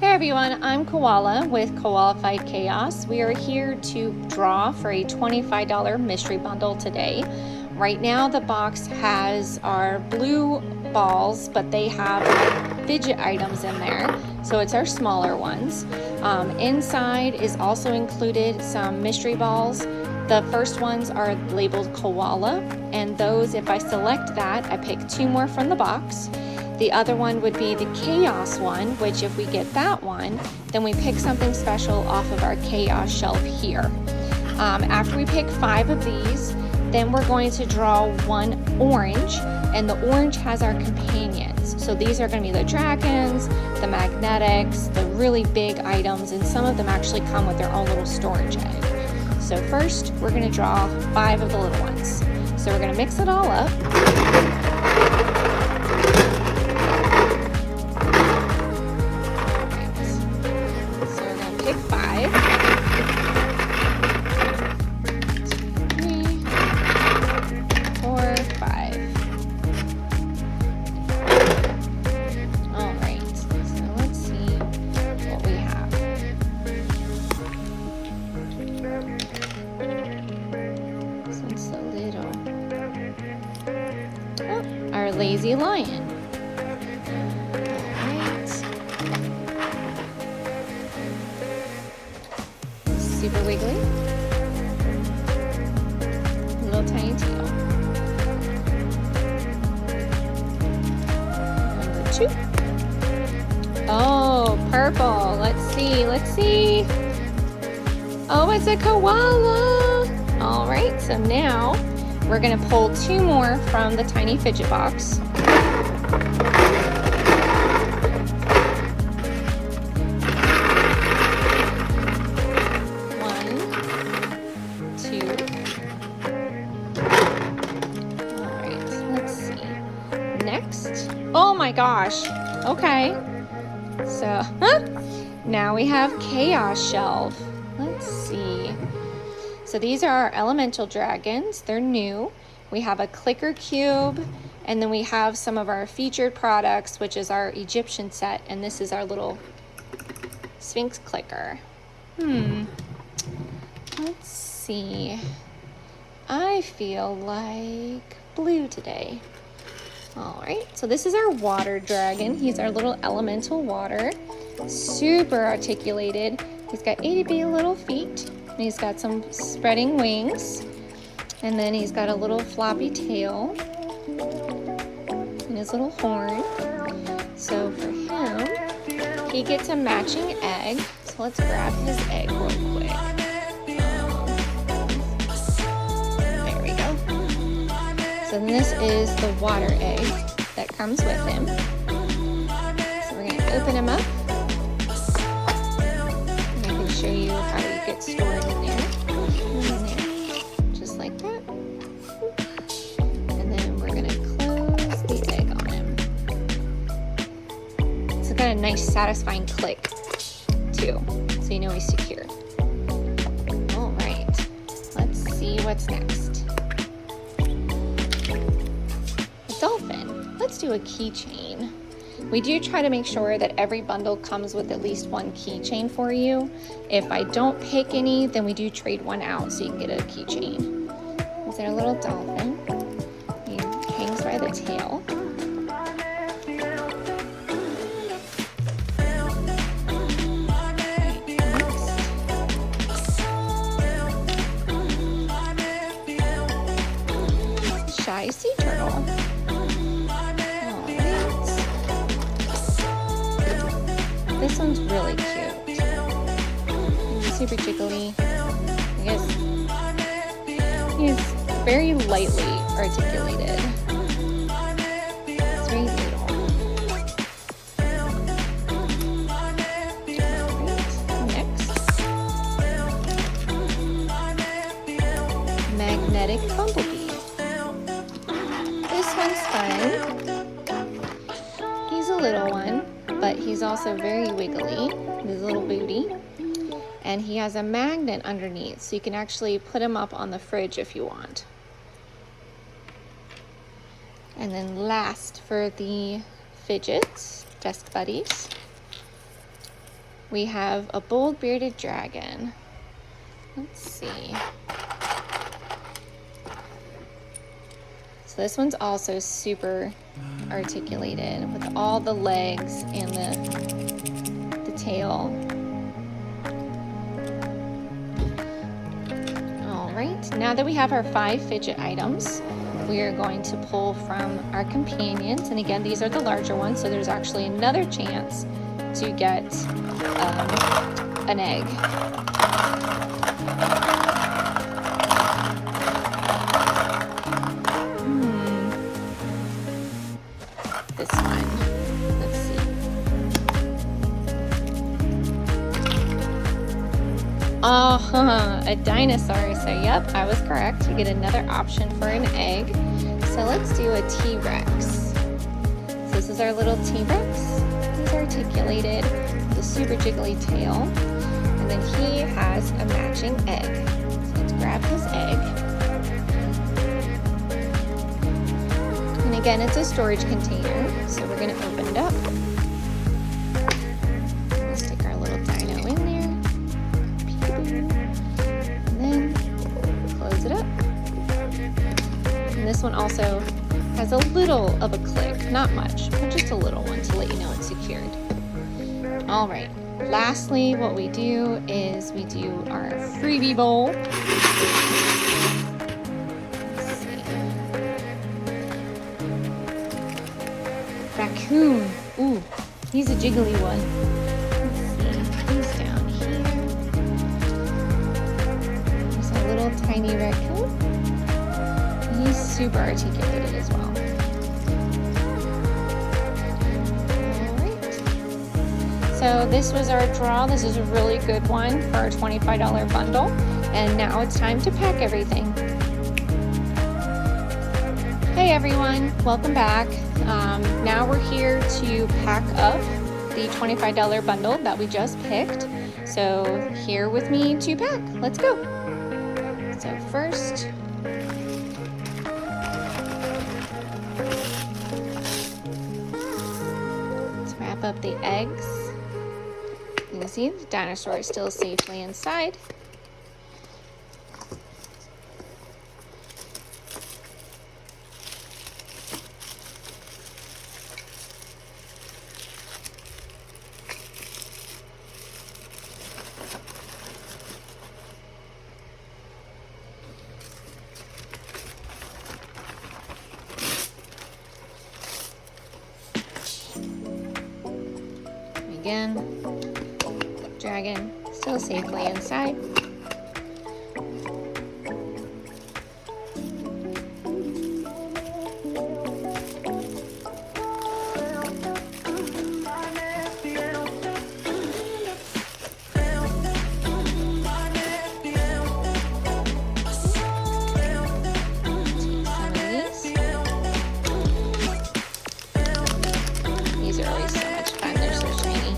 Hey everyone, I'm Koala with Koalafied Chaos. We are here to draw for a $25 mystery bundle today. Right now the box has our blue balls, but they have fidget items in there, so it's our smaller ones. Inside is also included some mystery balls. The first ones are labeled Koala, and those, if I select that, I pick 2 more from the box. The other one would be the Chaos one, which if we get that one, then we pick something special off of our Chaos shelf here. After we pick 5 of these, then we're going to draw 1 orange, and the orange has our companions. So these are going to be the dragons, the magnetics, the really big items, and some of them actually come with their own little storage egg. So first, we're going to draw 5 of the little ones. So we're going to mix it all up. Pick 5. 3, 4, 5. All right, so let's see what we have. This one's so little. Oh, our lazy lion. Super wiggly, little tiny tail. Number 2. Oh, purple. Let's see. Oh, it's a koala. All right, so now we're gonna pull 2 more from the tiny fidget box. Next. Oh my gosh. Okay. So, now we have Chaos Shelf. Let's see. So these are our elemental dragons. They're new. We have a clicker cube, and then we have some of our featured products, which is our Egyptian set, and this is our little Sphinx clicker. Let's see. I feel like blue today. All right, so this is our water dragon. He's our little elemental water. Super articulated. He's got itty bitty little feet. And he's got some spreading wings. And then he's got a little floppy tail. And his little horn. So for him, he gets a matching egg. So let's grab his egg real quick. So then this is the water egg that comes with him. So we're going to open him up. And I can show you how he gets stored in there. Just like that. And then we're going to close the egg on him. It's got a nice satisfying click too, so you know he's secure. All right, let's see what's next. Dolphin. Let's do a keychain. We do try to make sure that every bundle comes with at least 1 keychain for you. If I don't pick any, then we do trade 1 out so you can get a keychain. Is there a little dolphin? He hangs by the tail. Next. Shy sea turtle. This one's really cute. He's super jiggly. I guess he's very lightly articulated. It's very little. Next. Magnetic bumblebee. This one's fun. He's a little one, but he's also very wiggly, his little booty. And he has a magnet underneath, so you can actually put him up on the fridge if you want. And then last for the fidgets, desk buddies, we have a bold bearded dragon. Let's see. So this one's also super articulated with all the legs and the tail. All right, now that we have our 5 fidget items, we are going to pull from our companions. And again, these are the larger ones, so there's actually another chance to get an egg. This one. Let's see. Oh, a dinosaur. So yep, I was correct. You get another option for an egg. So let's do a T-Rex. So this is our little T-Rex. He's articulated with a super jiggly tail. And then he has a matching egg. So let's grab his egg. And again, it's a storage container, so we're going to open it up. Let's stick our little dino in there. And then close it up. And this one also has a little of a click, not much, but just a little one to let you know it's secured. All right, lastly, what we do is we do our freebie bowl. Raccoon. Ooh, he's a jiggly one. Let's see, he's down here. There's a little tiny raccoon. He's super articulated as well. Alright. So this was our draw. This is a really good one for our $25 bundle. And now it's time to pack everything. Hey everyone, welcome back. Now we're here to pack up the $25 bundle that we just picked. So here with me to pack. Let's go. So first, let's wrap up the eggs. You can see the dinosaur is still safely inside. Again, dragon still safely inside. These are always so much fun. They're so shiny.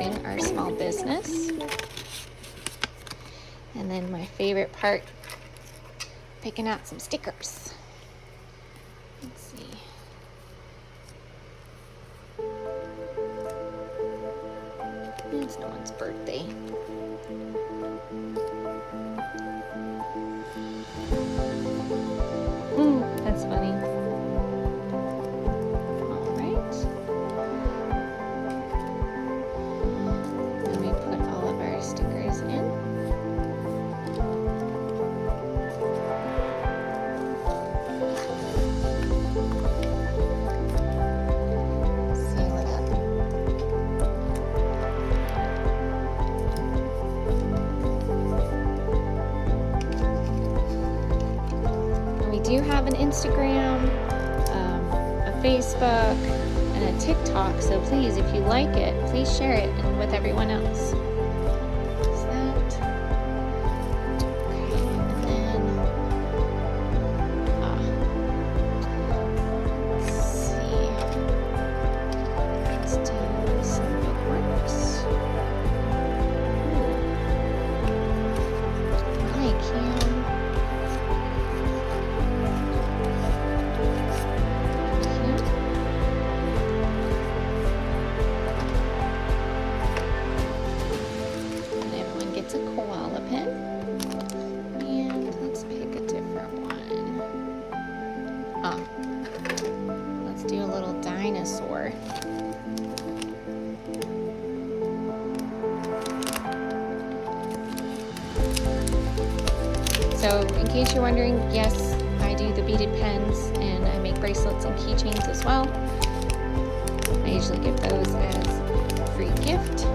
supporting our small business. And then my favorite part, picking out some stickers. Let's see. It's no one's birthday. That's funny. All right. Then we put all of our stickers in. Seal it up. We do have an Instagram, a Facebook, and a TikTok, so please, if you like it, please share it and with everyone else. Is that okay? And then let's see. Let's do some bookmarks. Hi, Cam. It's a koala pen, and let's pick a different one. Let's do a little dinosaur. So in case you're wondering, yes, I do the beaded pens, and I make bracelets and keychains as well. I usually give those as a free gift.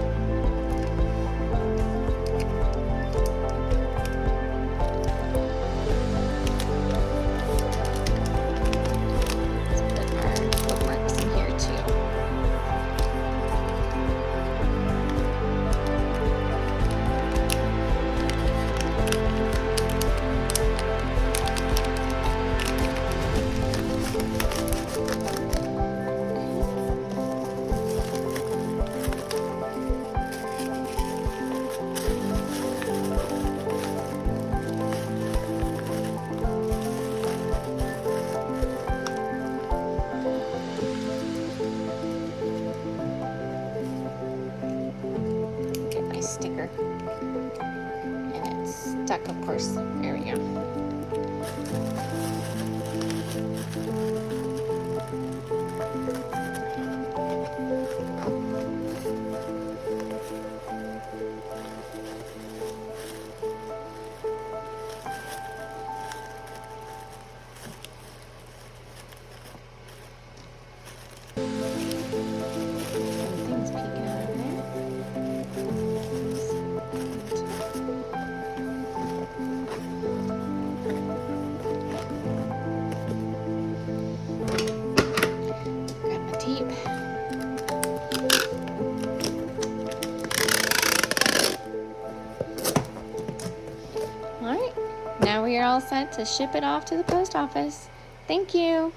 Sticker, and it's stuck, of course. There we go. Something's peeking out of there. Now we are all set to ship it off to the post office. Thank you.